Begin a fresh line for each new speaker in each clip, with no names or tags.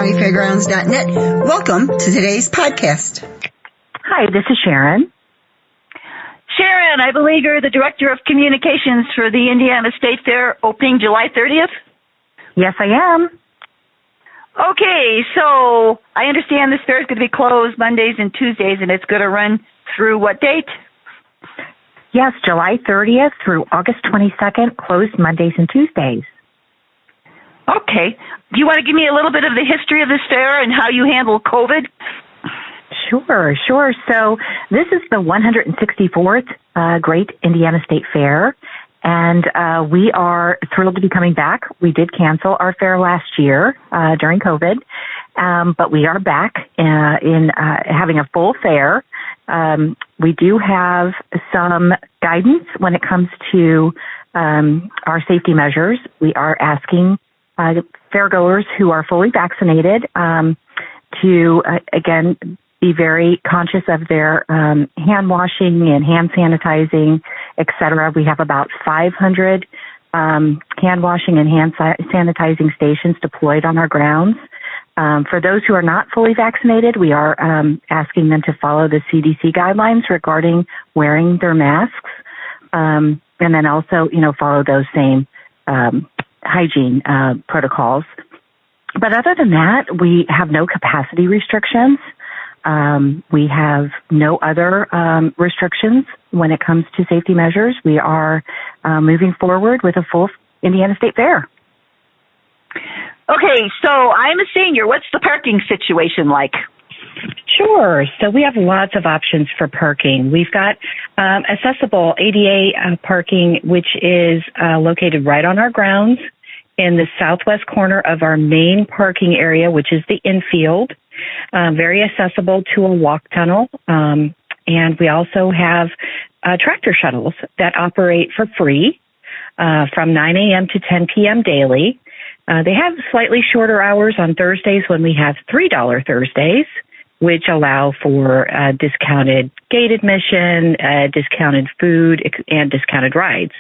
countyfairgrounds.net. Welcome to today's podcast.
Hi, this is Sharon.
Sharon, I believe you're the Director of Commuications for the Indiana State Fair opening July 30th?
Yes, I am.
Okay, so I understand this fair is going to be closed Mondays and Tuesdays, and it's going to run through what date?
Yes, July 30th through August 22nd, closed Mondays and Tuesdays.
Okay. Do you want to give me a little bit of the history of this fair and how you handle COVID?
Sure. So this is the 164th Great Indiana State Fair, and we are thrilled to be coming back. We did cancel our fair last year during COVID, but we are back in having a full fair. We do have some guidance when it comes to our safety measures. We are asking fairgoers who are fully vaccinated to, again, be very conscious of their hand washing and hand sanitizing, et cetera. We have about 500 hand washing and hand sanitizing stations deployed on our grounds. For those who are not fully vaccinated, we are asking them to follow the CDC guidelines regarding wearing their masks, and then also, follow those same hygiene protocols. But other than that, we have no capacity restrictions. We have no other restrictions when it comes to safety measures. We are moving forward with a full Indiana State Fair.
Okay, so I'm a senior. What's the parking situation like?
Sure. So we have lots of options for parking. We've got accessible ADA parking, which is located right on our grounds in the southwest corner of our main parking area, which is the infield. Very accessible to a walk tunnel. And we also have tractor shuttles that operate for free from 9 a.m. to 10 p.m. daily. They have slightly shorter hours on Thursdays when we have $3 Thursdays, which allow for discounted gate admission, discounted food, and discounted rides.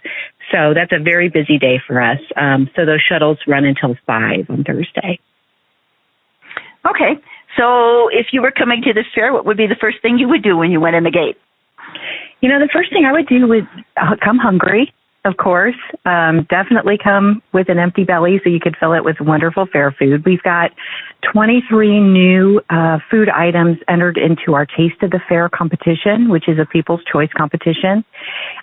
So that's a very busy day for us. So those shuttles run until 5 on Thursday.
Okay. So if you were coming to this fair, what would be the first thing you would do when you went in the gate?
The first thing I would do would come hungry, of course. Definitely come with an empty belly so you could fill it with wonderful fair food. We've got 23 new food items entered into our Taste of the Fair competition, which is a People's Choice competition.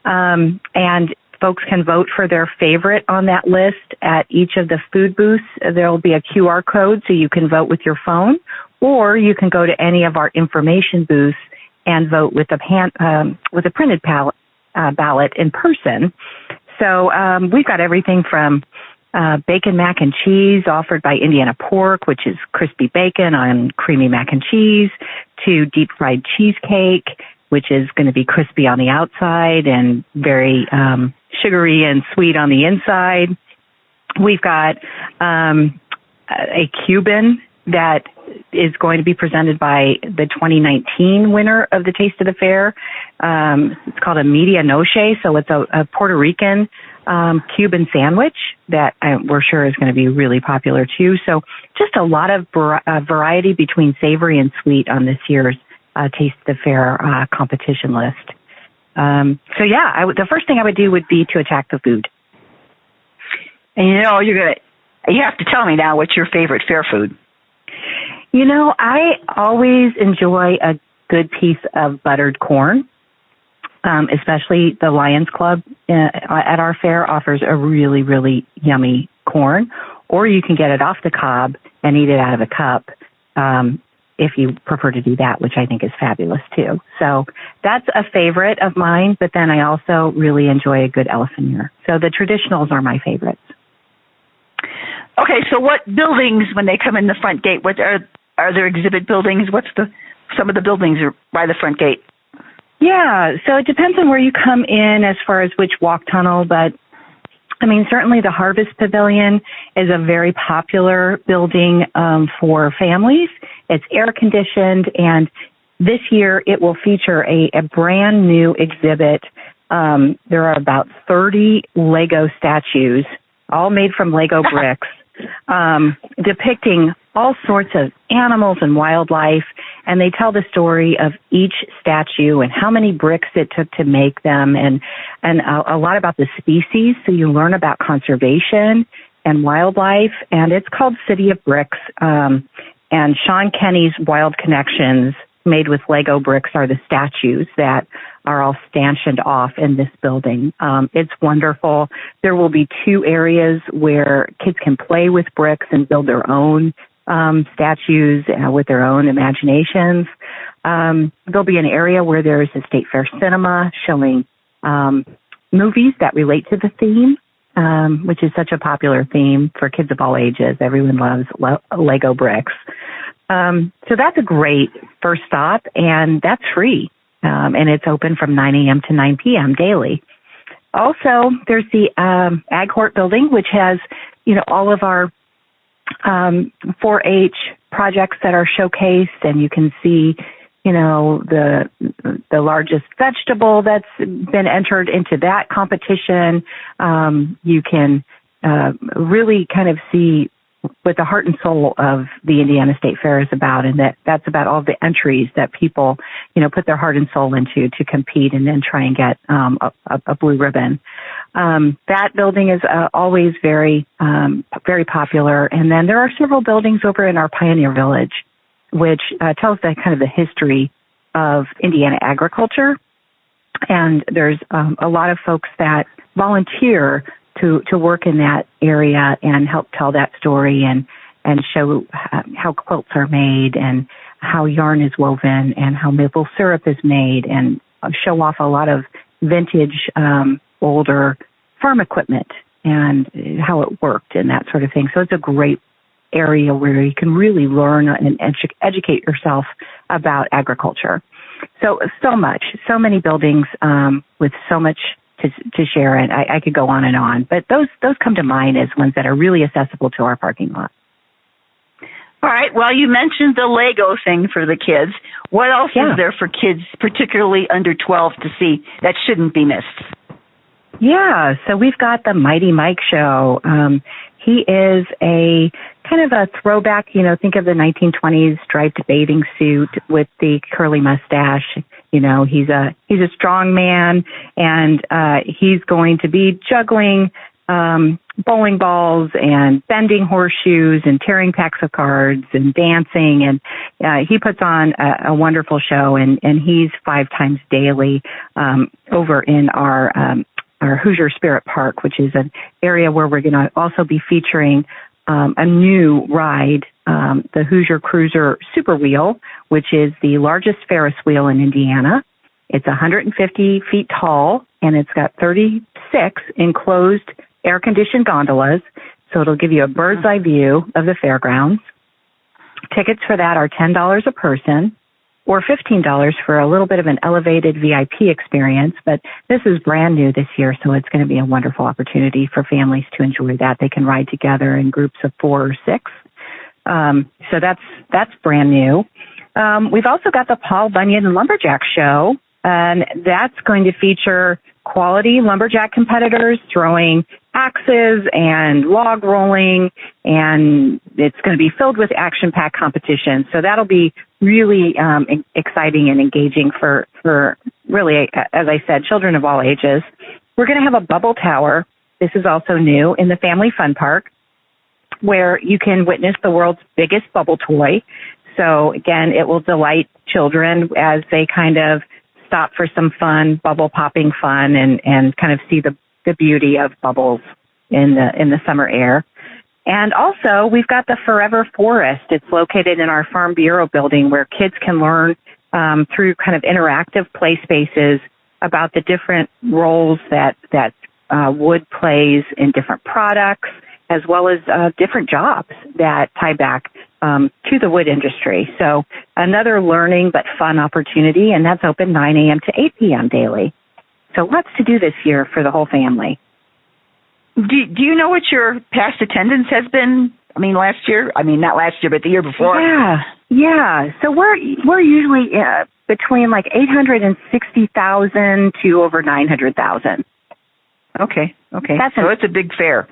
And folks can vote for their favorite on that list at each of the food booths. There will be a QR code so you can vote with your phone, or you can go to any of our information booths and vote with a printed ballot in person. So we've got everything from bacon mac and cheese offered by Indiana Pork, which is crispy bacon on creamy mac and cheese, to deep fried cheesecake, which is going to be crispy on the outside and very sugary and sweet on the inside. We've got a Cuban that is going to be presented by the 2019 winner of the Taste of the Fair. It's called a media noche, so it's a Puerto Rican Cuban sandwich that we're sure is going to be really popular too. So just a lot of variety between savory and sweet on this year's Taste of the Fair competition list. The first thing I would do would be to attack the food.
And you have to tell me now what's your favorite fair food.
I always enjoy a good piece of buttered corn, especially the Lions Club at our fair offers a really, really yummy corn, or you can get it off the cob and eat it out of a cup if you prefer to do that, which I think is fabulous too. So that's a favorite of mine, but then I also really enjoy a good elephant ear. So the traditionals are my favorites.
Okay, so what buildings, when they come in the front gate, what are there exhibit buildings? Some of the buildings are by the front gate?
Yeah, so it depends on where you come in as far as which walk tunnel, but certainly the Harvest Pavilion is a very popular building for families. It's air conditioned, and this year it will feature a brand new exhibit. There are about 30 Lego statues, all made from Lego bricks, depicting all sorts of animals and wildlife, and they tell the story of each statue and how many bricks it took to make them, and a lot about the species, so you learn about conservation and wildlife, and it's called City of Bricks, and Sean Kenny's Wild Connections made with Lego bricks are the statues that are all stanchioned off in this building. It's wonderful. There will be 2 areas where kids can play with bricks and build their own statues with their own imaginations. There'll be an area where there's a State Fair cinema showing movies that relate to the theme, which is such a popular theme for kids of all ages. Everyone loves Lego bricks. So that's a great first stop, and that's free. And it's open from 9 a.m. to 9 p.m. daily. Also, there's the Ag Hort building, which has, all of our 4-H projects that are showcased, and you can see, the largest vegetable that's been entered into that competition. You can really kind of see what the heart and soul of the Indiana State Fair is about, and that's about all the entries that people, put their heart and soul into to compete and then try and get a blue ribbon. That building is always very, very popular. And then there are several buildings over in our Pioneer Village, which tells the kind of the history of Indiana agriculture. And there's a lot of folks that volunteer to work in that area and help tell that story and show how quilts are made and how yarn is woven and how maple syrup is made, and show off a lot of vintage, older farm equipment and how it worked and that sort of thing. So it's a great area where you can really learn and educate yourself about agriculture. So many buildings with so much to share, and I could go on and on, but those come to mind as ones that are really accessible to our parking lot.
All right. Well, you mentioned the Lego thing for the kids. What else is there for kids, particularly under 12, to see that shouldn't be missed?
Yeah. So we've got the Mighty Mike show. He is a kind of a throwback, think of the 1920s striped bathing suit with the curly mustache. He's a strong man, and he's going to be juggling bowling balls and bending horseshoes and tearing packs of cards and dancing, and he puts on a wonderful show, and he's 5 times daily over in our Hoosier Spirit Park, which is an area where we're going to also be featuring a new ride, the Hoosier Cruiser Super Wheel, which is the largest Ferris wheel in Indiana. It's 150 feet tall, and it's got 36 enclosed air-conditioned gondolas, so it'll give you a bird's-eye view of the fairgrounds. Tickets for that are $10 a person, or $15 for a little bit of an elevated VIP experience, but this is brand new this year, so it's going to be a wonderful opportunity for families to enjoy that. They can ride together in groups of 4 or 6. So that's brand new. We've also got the Paul Bunyan Lumberjack Show, and that's going to feature quality lumberjack competitors throwing axes and log rolling, and it's going to be filled with action-packed competition. So that'll be really exciting and engaging for really, as I said, children of all ages. We're going to have a bubble tower. This is also new in the Family Fun Park, where you can witness the world's biggest bubble toy. So again, it will delight children as they kind of stop for some fun, bubble popping fun, and kind of see the beauty of bubbles in the summer air. And also, we've got the Forever Forest. It's located in our Farm Bureau building, where kids can learn through kind of interactive play spaces about the different roles that wood plays in different products, as well as different jobs that tie back to the wood industry. So another learning but fun opportunity, and that's open 9 a.m. to 8 p.m. daily. So lots to do this year for the whole family.
Do you know what your past attendance has been? Last year? Not last year, but the year before?
Yeah. So we're usually between like 860,000 to over 900,000.
Okay.
So
it's a big fair.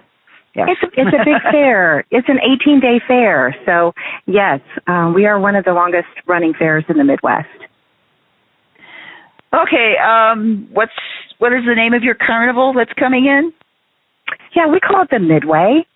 Yes.
It's a big fair. It's an 18-day fair. So, yes, we are one of the longest running fairs in the Midwest.
Okay, what is the name of your carnival that's coming in?
Yeah, we call it the Midway,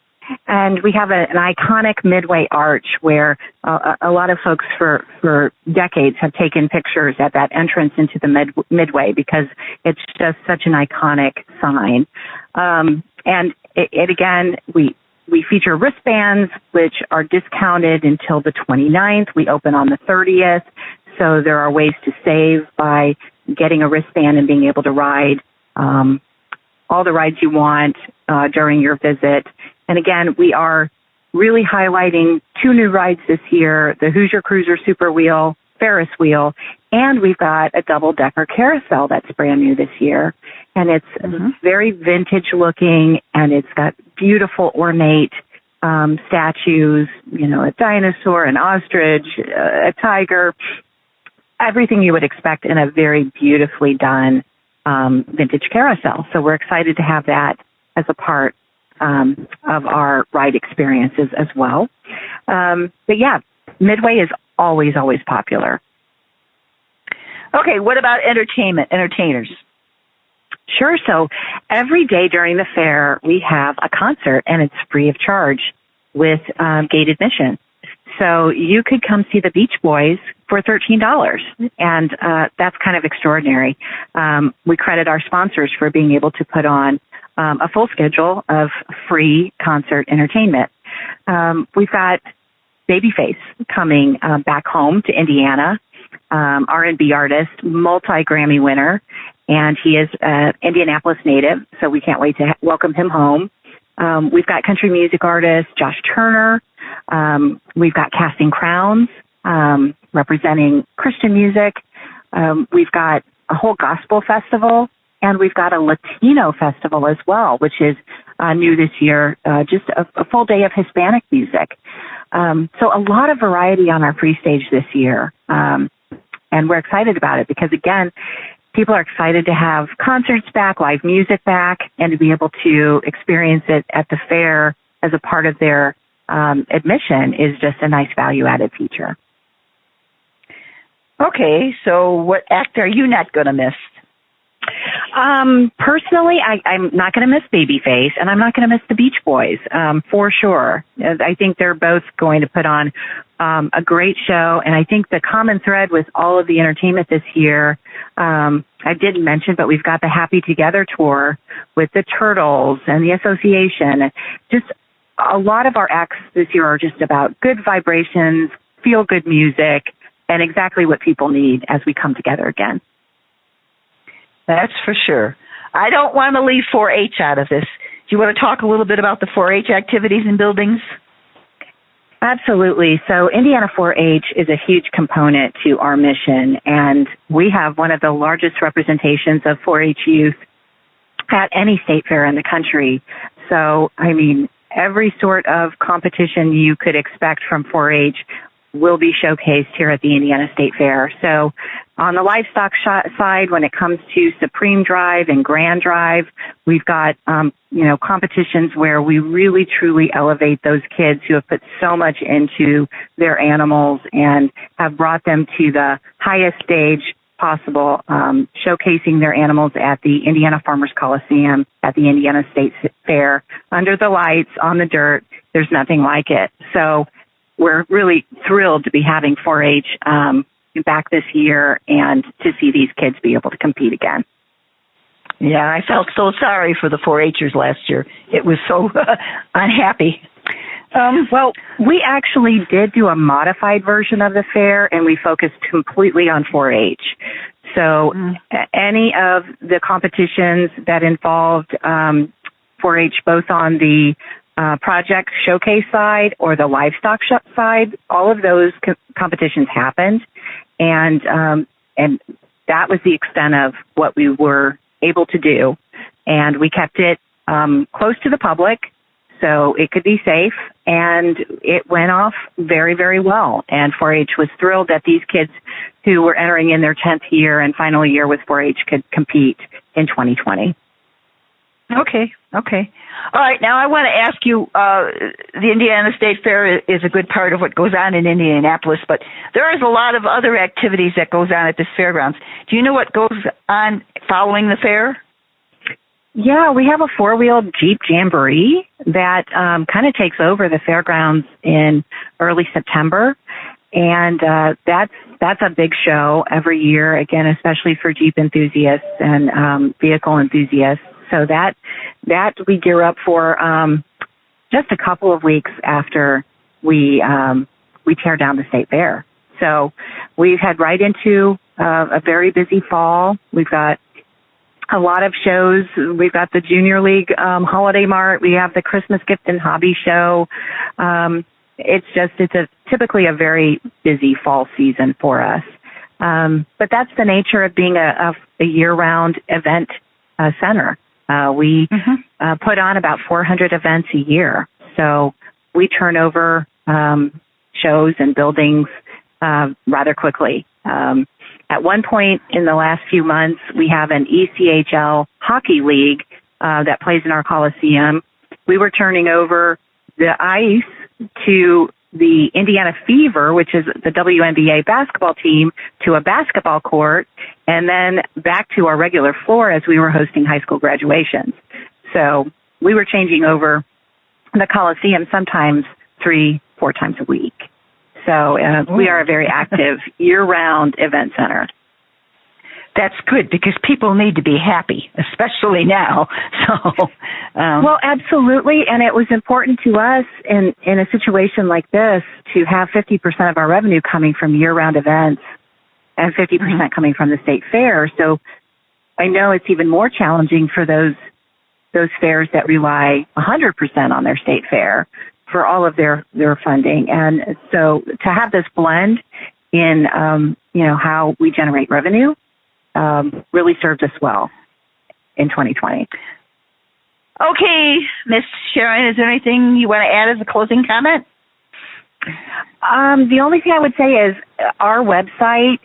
and we have an iconic Midway arch where a lot of folks for decades have taken pictures at that entrance into the Midway because it's just such an iconic sign. And it again, we feature wristbands, which are discounted until the 29th. We open on the 30th, so there are ways to save by getting a wristband and being able to ride all the rides you want during your visit. And again, we are really highlighting 2 new rides this year, the Hoosier Cruiser Super Wheel, Ferris Wheel, and we've got a double-decker carousel that's brand new this year. And it's very vintage looking, and it's got beautiful ornate statues, a dinosaur, an ostrich, a tiger, everything you would expect in a very beautifully done vintage carousel. So we're excited to have that as a part of our ride experiences as well. But yeah, Midway is always popular.
Okay, what about entertainers?
Sure. So every day during the fair, we have a concert, and it's free of charge with gate admission. So you could come see the Beach Boys for $13, and that's kind of extraordinary. We credit our sponsors for being able to put on a full schedule of free concert entertainment. We've got Babyface coming back home to Indiana, R&B artist, multi-Grammy winner, and he is an Indianapolis native, so we can't wait to welcome him home. We've got country music artist Josh Turner. We've got Casting Crowns representing Christian music. We've got a whole gospel festival, and we've got a Latino festival as well, which is new this year, just a full day of Hispanic music. So a lot of variety on our free stage this year, and we're excited about it because, again, people are excited to have concerts back, live music back, and to be able to experience it at the fair as a part of their admission is just a nice value-added feature.
Okay, so what act are you not going to miss?
Personally, I'm not going to miss Babyface, and I'm not going to miss the Beach Boys, for sure. I think they're both going to put on a great show, and I think the common thread with all of the entertainment this year, I didn't mention, but we've got the Happy Together tour with the Turtles and the Association. Just a lot of our acts this year are just about good vibrations, feel-good music, and exactly what people need as we come together again.
That's for sure. I don't want to leave 4-H out of this. Do you want to talk a little bit about the 4-H activities and buildings?
Absolutely. So Indiana 4-H is a huge component to our mission, and we have one of the largest representations of 4-H youth at any state fair in the country. So, I mean, every sort of competition you could expect from 4-H will be showcased here at the Indiana State Fair. So on the livestock side, when it comes to Supreme Drive and Grand Drive, we've got, competitions where we really, truly elevate those kids who have put so much into their animals and have brought them to the highest stage possible, showcasing their animals at the Indiana Farmers Coliseum, at the Indiana State Fair, under the lights, on the dirt. There's nothing like it. So we're really thrilled to be having 4-H back this year and to see these kids be able to compete again.
Yeah, I felt so sorry for the 4-Hers last year. It was so unhappy.
Well, we actually did do a modified version of the fair, and we focused completely on 4-H. So any of the competitions that involved 4-H, both on the project showcase side or the livestock side, all of those competitions happened, and that was the extent of what we were able to do. And we kept it close to the public so it could be safe, and it went off very, very well. And 4-H was thrilled that these kids who were entering in their 10th year and final year with 4-H could compete in 2020.
Okay. All right. Now I want to ask you, the Indiana State Fair is a good part of what goes on in Indianapolis, but there is a lot of other activities that goes on at this fairgrounds. Do you know what goes on following the fair?
Yeah, we have a 4-wheeled Jeep Jamboree that kind of takes over the fairgrounds in early September. And that's a big show every year, again, especially for Jeep enthusiasts and vehicle enthusiasts. So that we gear up for just a couple of weeks after we tear down the state fair. So we've head right into a very busy fall. We've got a lot of shows. We've got the Junior League Holiday Mart. We have the Christmas Gift and Hobby Show. It's typically a very busy fall season for us. But that's the nature of being a year-round event center. We put on about 400 events a year. So we turn over shows and buildings rather quickly. At one point in the last few months, we have an ECHL hockey league that plays in our Coliseum. We were turning over the ice to the Indiana Fever, which is the WNBA basketball team, to a basketball court, and then back to our regular floor as we were hosting high school graduations. So we were changing over the Coliseum sometimes 3-4 times a week. So we are a very active year-round event center.
That's good because people need to be happy, especially now. So,
well, absolutely, and it was important to us in a situation like this to have 50% of our revenue coming from year-round events and 50% coming from the state fair. So I know it's even more challenging for those fairs that rely 100% on their state fair for all of their funding. And so to have this blend in, how we generate revenue really served us well in 2020.
Okay, Miss Sharon, is there anything you want to add as a closing comment?
The only thing I would say is our website,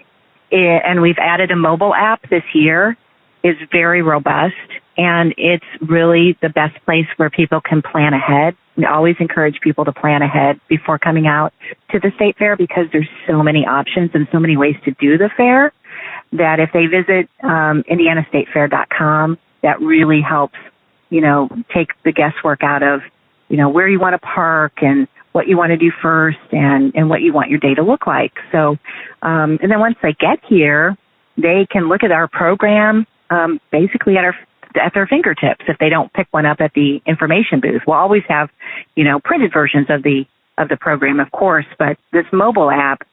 and we've added a mobile app this year, is very robust, and it's really the best place where people can plan ahead. We always encourage people to plan ahead before coming out to the state fair because there's so many options and so many ways to do the fair that if they visit indianastatefair.com, that really helps, take the guesswork out of, where you want to park and what you want to do first and what you want your day to look like. So, and then once they get here, they can look at our program basically at their fingertips if they don't pick one up at the information booth. We'll always have, printed versions of the program, of course, but this mobile app,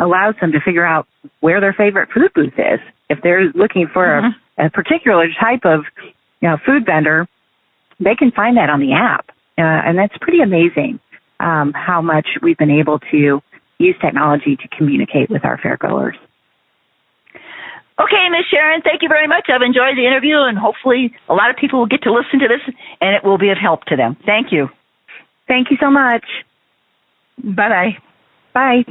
allows them to figure out where their favorite food booth is. If they're looking for a particular type of, food vendor, they can find that on the app. And that's pretty amazing how much we've been able to use technology to communicate with our fairgoers.
Okay, Ms. Sharon, thank you very much. I've enjoyed the interview, and hopefully a lot of people will get to listen to this, and it will be of help to them. Thank you.
Thank you so much.
Bye-bye.
Bye.